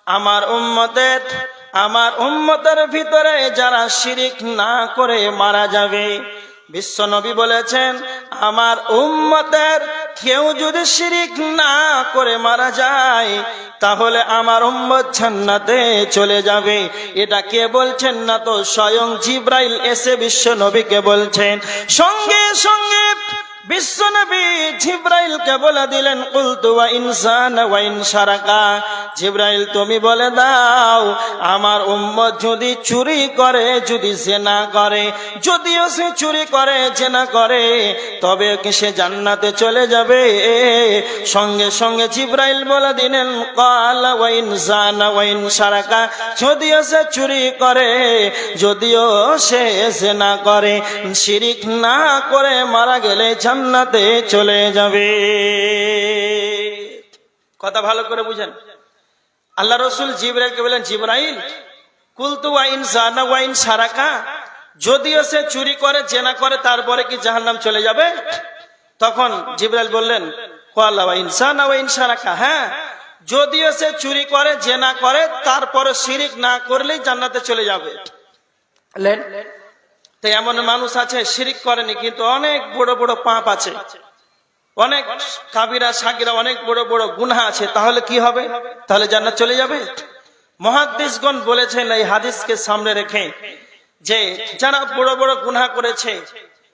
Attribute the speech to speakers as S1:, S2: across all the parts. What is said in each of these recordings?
S1: আমার উম্মতের ভিতরে যারা শিরিক না করে মারা যাবে, বিশ্ব নবী বলেছেন আমার উম্মতের কেউ যদি শিরিক না করে মারা যায় তাহলে আমার উম্মত জান্নাতে চলে যাবে। এটা কে বলছেন না তো স্বয়ং জিবরাইল এসে বিশ্ব নবীকে বলছেন। সঙ্গে সঙ্গে বিশ্ব নবী জিবরাইলকে বলে দিলেন কুলতু ওয়া ইনসান ওয়া ইন শারাকা, জিবরাইল তুমি বলে দাও আমার উম্মত যদি চুরি করে, যদি জিনা করে, যদিও সে চুরি করে জিনা করে তবে কি সে জান্নাতে চলে যাবে? সঙ্গে সঙ্গে জিবরাইল বলে দিলেন ক্বালা ওয়া ইনসান ওয়া ইন শারাকা, যদিও সে চুরি করে, যদিও সে জিনা করে, শিরিক না করে মারা গেলে জান্নাতে চলে যাবে। কথা ভালো করে বুঝেন। আল্লাহ রসুল জিবরাইলকে বলেন জিবরাইল কুলতু ওয়া ইনসান ওয়া ইন শারাকা, যদিও সে চুরি করে জেনা করে তারপরে কি জাহান্নাম চলে যাবে? তখন জিবরাইল বললেন ক্বালা ওয়া ইনসান ওয়া ইন শারাকা, হ্যাঁ যদিও সে চুরি করে জেনা করে তারপরে শিরিক না করলেই জান্নাতে চলে যাবে। তো এমন মানুষ আছে শিরিক করেনি কিন্তু অনেক বড় বড় পাপ আছে, অনেক কাবিরা সাগিরা অনেক বড় বড় গুনাহ আছে, তাহলে কি হবে? তাহলে জান্নাত চলে যাবে? মুহাদ্দিসগণ বলেছেন এই হাদিসকে সামনে রেখে যে যারা বড় বড় গুনাহ করেছে,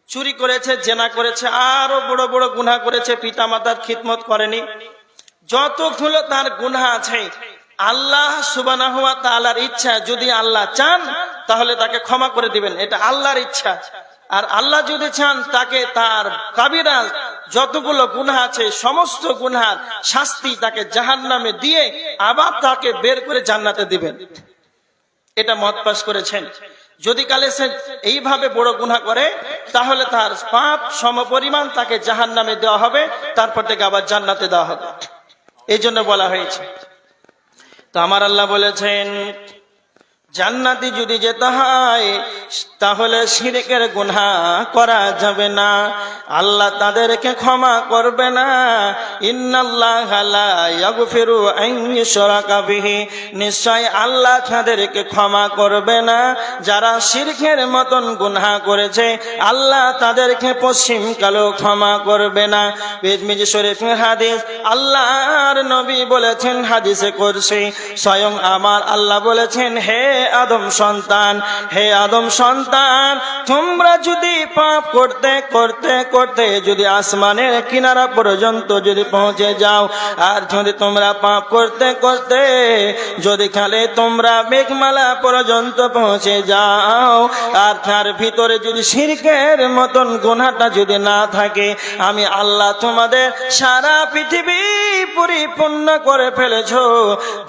S1: চুরি করেছে, জেনা করেছে, আরো বড় বড় গুনাহ করেছে, পিতামাতার খিদমত করেনি, যতগুলো তার গুনাহ আছে আল্লাহ সুবহানাহু ওয়া তাআলার ইচ্ছা, যদি আল্লাহ চান তাহলে তাকে ক্ষমা করে দিবেন, এটা আল্লাহর ইচ্ছা। আর আল্লাহ যদি চান তাকে তার কাবিরা যতগুলো গুনাহ আছে সমস্ত গুনাহের শাস্তি তাকে জাহান্নামে দিয়ে আবার তাকে বের করে জান্নাতে দিবেন। এটা মত পাশ করেছেন। যদি কালে সে এইভাবে বড় গুনাহ করে তাহলে তার পাপ সমপরিমাণ তাকে জাহান্নামে দেওয়া হবে, তারপর থেকে আবার জান্নাতে দেওয়া হবে। এই জন্য বলা হয়েছে। তো আমার আল্লাহ বলেছেন জান্নাতে যদি যেতে হয় তাহলে শিরকের গুনাহ করা যাবে না, আল্লাহ তাদেরকে ক্ষমা করবে না। ইন্নাল্লাহা লা ইয়াগফিরু আন ইউশরাকা বিহি, নিশ্চয় আল্লাহ তাদেরকে ক্ষমা করবে না যারা শিরকের মতন গুনাহ করেছে, আল্লাহ তাদেরকে পশ্চিম কালো ক্ষমা করবে না। তিরমিজি শরীফের হাদিস, আল্লাহর নবী বলেছেন হাদিসে কুরসি, স্বয়ং আমার আল্লাহ বলেছেন হে আদম সন্তান, হে আদম সন্তান, তোমরা যদি পাপ করতে করতে করতে যদি আসমানের কিনারা পর্যন্ত যদি পৌঁছে যাও, আর যদি তোমরা পাপ করতে করতে যদি খালে তোমরা মেঘমালা পর্যন্ত পৌঁছে যাও, আর তার ভিতরে যদি শিরকের মতন গুনাহটা যদি না থাকে, আমি আল্লাহ তোমাদের সারা পৃথিবী পরিপূর্ণ করে ফেলেছো।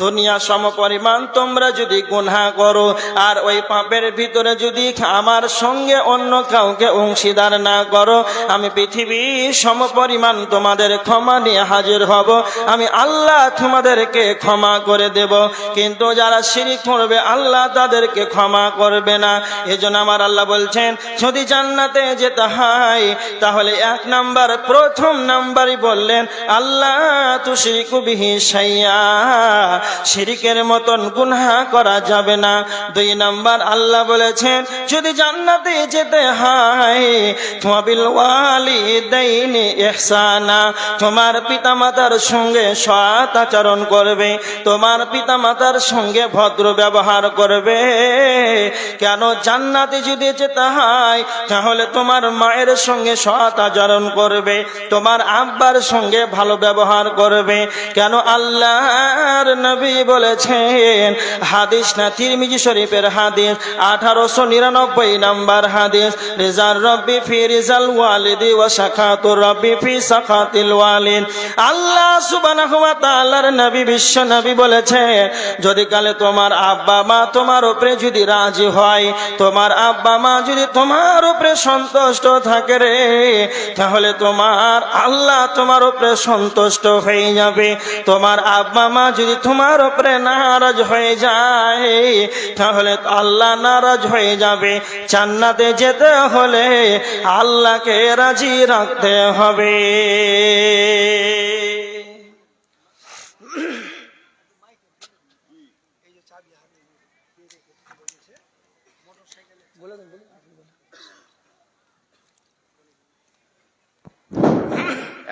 S1: দুনিয়া সমপরিমাণ তোমরা যদি গুনাহ করো আর ওই পাপের ভিতরে যদি আমার সঙ্গে অন্য কাউকে অংশীদার না করো, আমি পৃথিবী সমপরিমাণ তোমাদের ক্ষমা নিয়ে হাজির হব, আমি আল্লাহ তোমাদেরকে ক্ষমা করে দেব। কিন্তু যারা শিরক করবে আল্লাহ তাদেরকে ক্ষমা করবে না। এজন্য আমার আল্লাহ বলছেন যদি জান্নাতে যেতে হয় তাহলে এক নাম্বার, প্রথম নাম্বারই বললেন আল্লাহ তুশরিকু বিহি শাইআ, শিরকের মতন গুনাহ করা যাবে না। দুই নাম্বার আল্লাহ বলেছেন যদি জান্নাতে যেতে হয় ওয়াবিল ওয়ালিদাইনি ইহসানা, তোমার পিতামাতার সঙ্গে সৎ আচরণ করবে, তোমার পিতামাতার সঙ্গে ভদ্র ব্যবহার করবে। কেন? জান্নাতে যদি যেতে হয় তাহলে তোমার মায়ের সঙ্গে সৎ আচরণ করবে, তোমার আব্বার সঙ্গে ভালো ব্যবহার করবে। কেন? আল্লাহর নবী বলেছেন, হাদিস না তিরমিজি শরীফের হাদিস 1899 নাম্বার হাদিস, রিজাল রব্বি ফি রিজাল ওয়ালিদি ওয়া সাখাতুর রব্বি ফি সাখাতিল ওয়ালিদ। আল্লাহ সুবহানাহু ওয়া তাআলার নবী বিশ্ব নবী বলেছেন যদি কালে তোমার আব্বা মা তোমার উপরে যদি রাজি হয়, তোমার আব্বা মা যদি তোমার উপরে সন্তুষ্ট থাকে রে, তাহলে তোমার আল্লাহ তোমার উপরে সন্তুষ্ট হয়ে যাবে। তোমার আব্বা মা যদি তোমার উপরে নারাজ হয়ে যায় তাহলে আল্লাহ নারাজ হয়ে যাবে। জান্নাতে যেতে হলে আল্লাহকে রাজি রাখতে হবে।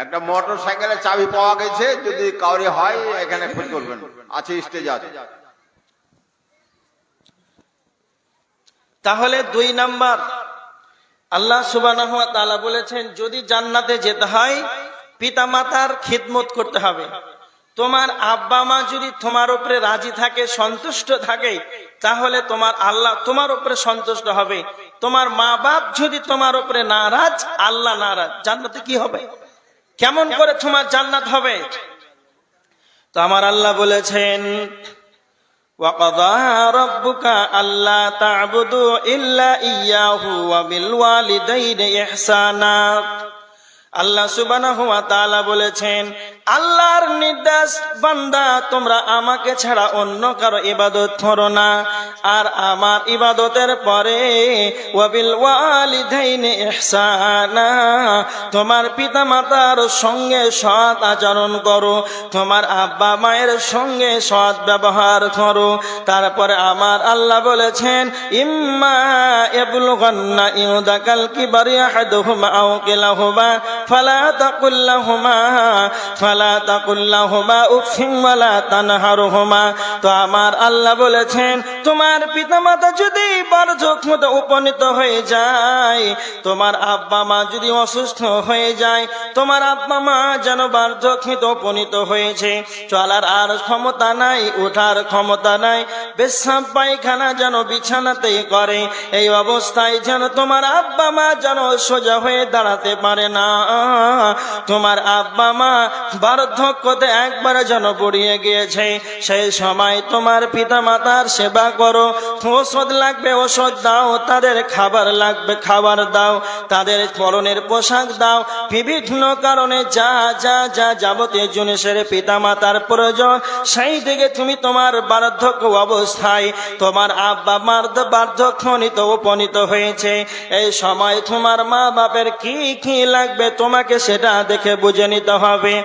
S2: একটা মোটর সাইকেলের চাবি পাওয়া গেছে, যদি কাউরে হয় এখানে খোঁজ করবেন, আছে স্টেজ আছে।
S1: তাহলে 2 নাম্বার, আল্লাহ সুবহানাহু ওয়া তাআলা বলেছেন যদি জান্নাতে যেতে হয় পিতামাতার খিদমত করতে হবে। তোমার আব্বা মা যদি তোমার উপরে রাজি থাকে, সন্তুষ্ট থাকে, তাহলে তোমার আল্লাহ তোমার উপরে সন্তুষ্ট হবে। তোমার মা বাপ যদি তোমার উপরে নারাজ, আল্লাহ নারাজ, জান্নাতে কি হবে? কেমন করে তোমার জান্নাত হবে? তো আমার আল্লাহ বলেছেন وَقَضَى رَبُّكَ أَلَّا تَعْبُدُوا إِلَّا إِيَّاهُ وَبِالْوَالِدَيْنِ إِحْسَانًا। আল্লাহ সুবহানাহু ওয়া তাআলা বলেছেন আল্লাহর নির্দেশ, বান্দা তোমরা আমাকে ছাড়া অন্য কারো ইবাদত করো না, আর আমার ইবাদতের পরে ওয়াবিল ওয়ালিদাইনি ইহসানা, তোমার পিতামাতার সঙ্গে সৎ আচরণ করো, তোমার আব্বা মায়ের সঙ্গে সৎ ব্যবহার করো। তারপরে আমার আল্লাহ বলেছেন ইম্মা ইয়াবলুগান্না ইউদাকাল কিবারি আহাদুহুমা আও কিলাহুমা ফালা তাকুল্লাহুমা উফিন ওয়ালা তানহারহুমা। তো আমার আল্লাহ বলেছেন তোমার পিতামাতা যদি বার্ধক্যতে উপনীত হয়ে যায়, তোমার আব্বা মা যদি অসুস্থ হয়ে যায়, তোমার আব্বা মা যেন বার্ধক্যতে উপনীত হয়েছে, চলার আর ক্ষমতা নাই, ওঠার ক্ষমতা নাই, পেশাব পায়খানা যেন বিছানাতেই করে, এই অবস্থায় যেন তোমার আব্বা মা যেন সোজা হয়ে দাঁড়াতে পারে না, তোমার আব্বা মা বার্ধক্যতে একবারে যেন পড়িয়ে গিয়েছে, সেই সময় তোমার পিতা মাতার সেবা করো, ওষুধ লাগবে ওষুধ দাও, তাদের খাবার লাগবে খাবার দাও, তাদের পরনের পোশাক দাও, বিভিন্ন কারণে যা যা যা যাবতীয় জিনিসের পিতা মাতার প্রয়োজন, সেই দিকে তুমি তোমার বার্ধক্য অবস্থায় তোমার আব্বা মার বার্ধক্যনিত উপনীত হয়েছে, এই সময় তোমার মা বাপের কি কি লাগবে তোমাকে সেটা দেখে বুঝে নিতে হবে।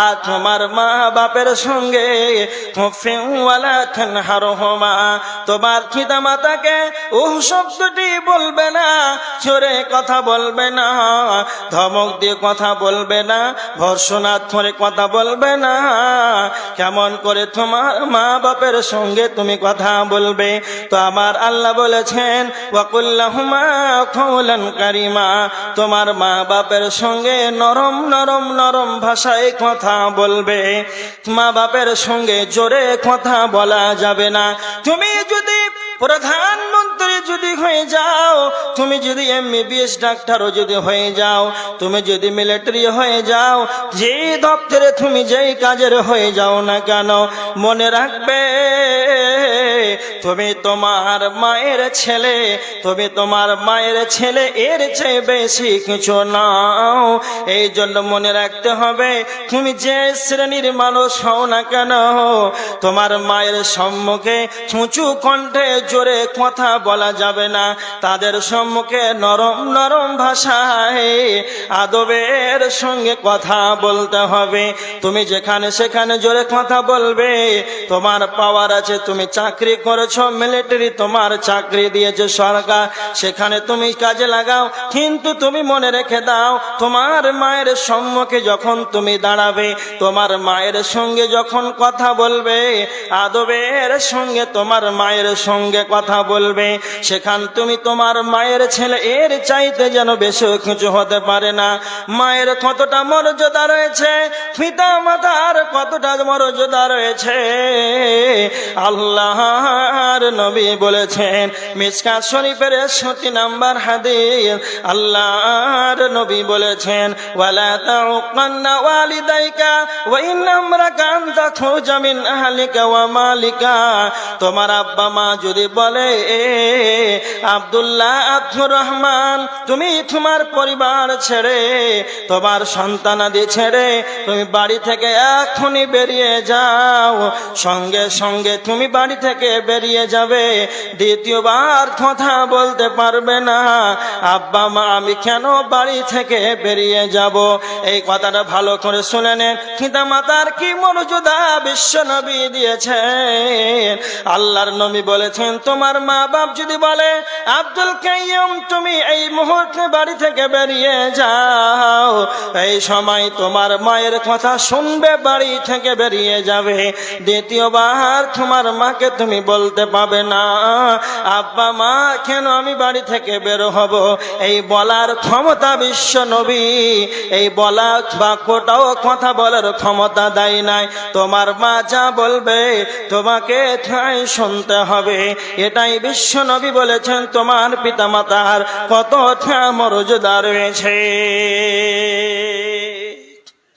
S1: আর তোমার মা বাপের সঙ্গে তোমার পিতা মাতাকে ও শব্দটি বলবে না, জোরে কথা বলবে না, ধমক দিয়ে কথা বলবে না, ভর্ৎসনা করে কথা বলবে না। কেমন করে তোমার মা বাপের সঙ্গে তুমি কথা বলবে? তো আমার আল্লাহ বলেছেন ওয়াকুল্লাহুমা কাওলান কারীমা, তোমার মা বাপের সঙ্গে নরম নরম নরম ভাষায় কথা বলবে, মা বাপের সঙ্গে জোরে কথা বলা যাবে না। তুমি যদি প্রধানমন্ত্রী যদি হয়ে যাও, তুমি যদি MBBS ডাক্তারও যদি হয়ে যাও, তুমি যদি মিলিটারি হয়ে যাও, যে দপ্তরে তুমি যেই কাজের হয়ে যাও না কেন, মনে রাখবে তুমি তোমার মায়ের ছেলে, তুমি তোমার মায়ের ছেলে, এর চেয়ে বেশি কিছু নাও। এই জন্য মনে রাখতে হবে তুমি যে শ্রেণীর মানুষ হও না কেন, তোমার মায়ের সম্মুখে উঁচু কণ্ঠে জোরে কথা বলা যাবে না, তাদের সম্মুখে নরম নরম ভাষায় আদবের সঙ্গে কথা বলতে হবে। তুমি যেখানে সেখানে জোরে কথা বলবে, তোমার পাওয়ার আছে, তুমি চাকরি করেছো, মিলিটারি তোমার চাকরি দিয়েছে সরকার, সেখানে তুমি কাজে লাগাও, কিন্তু তুমি মনে রেখে দাও তোমার মায়ের সম্মুখে যখন তুমি দাঁড়াবে, তোমার মায়ের সঙ্গে যখন কথা বলবে, আদবের সঙ্গে তোমার মায়ের সঙ্গে কথা বলবে, সেখান তুমি তোমার মায়ের ছেলে, এর চাইতে যেন বেশি কিছু হতে পারে না। মায়ের কতটা মর্যাদা রয়েছে, পিতা মাতার কতটা মর্যাদা রয়েছে, আল্লাহর নবী বলেছেন, মিশকাত শরীফের 67 নম্বর হাদিস, আল্লাহর নবী বলেছেন ওয়ালা তাউকান্না ওয়ালিদাইকা ওয়া ইন্নামরাকা আনতা খুরজা মিন আহলিকা ওয়া মালিকা। তোমার আব্বা মা যদি বলে আব্দুল্লাহ, আব্দুর রহমান, তুমি তোমার পরিবার ছেড়ে, তোমার সন্তানাদি ছেড়ে তুমি বাড়ি থেকে এখনই বেরিয়ে যাও, সঙ্গে সঙ্গে তুমি বাড়ি থেকে বেরিয়ে যাবে, দ্বিতীয়বার কথা বলতে পারবে না, আব্বা মা আমি কেন বাড়ি থেকে বেরিয়ে যাব। এই কথাটা ভালো করে শুনে নেন, পিতা মাতার কি মর্যাদা বিশ্ব নবী দিয়েছেন। আল্লাহর নবী বলেছেন, তোমার মা বাপ যদি বলে আব্দুল কাইয়ুম তুমি এই মুহূর্তে বাড়ি থেকে বেরিয়ে যাও, এই সময় তোমার মায়ের কথা শুনবে, বাড়ি থেকে বেরিয়ে যাবে। দ্বিতীয়বার তোমার মাকে তুমি বলতে পাবে না আব্বা মা কেন আমি বাড়ি থেকে বের হব। এই বলার ক্ষমতা বিশ্ব নবী, এই বলা বাক্যটাও কথা বলার ক্ষমতা দেয় নাই। তোমার মা যা বলবে তোমাকে তাই শুনতে হবে। এটাই বিশ্ব নবী বলেছেন তোমার পিতা মাতার কত মর্যাদা রয়েছে।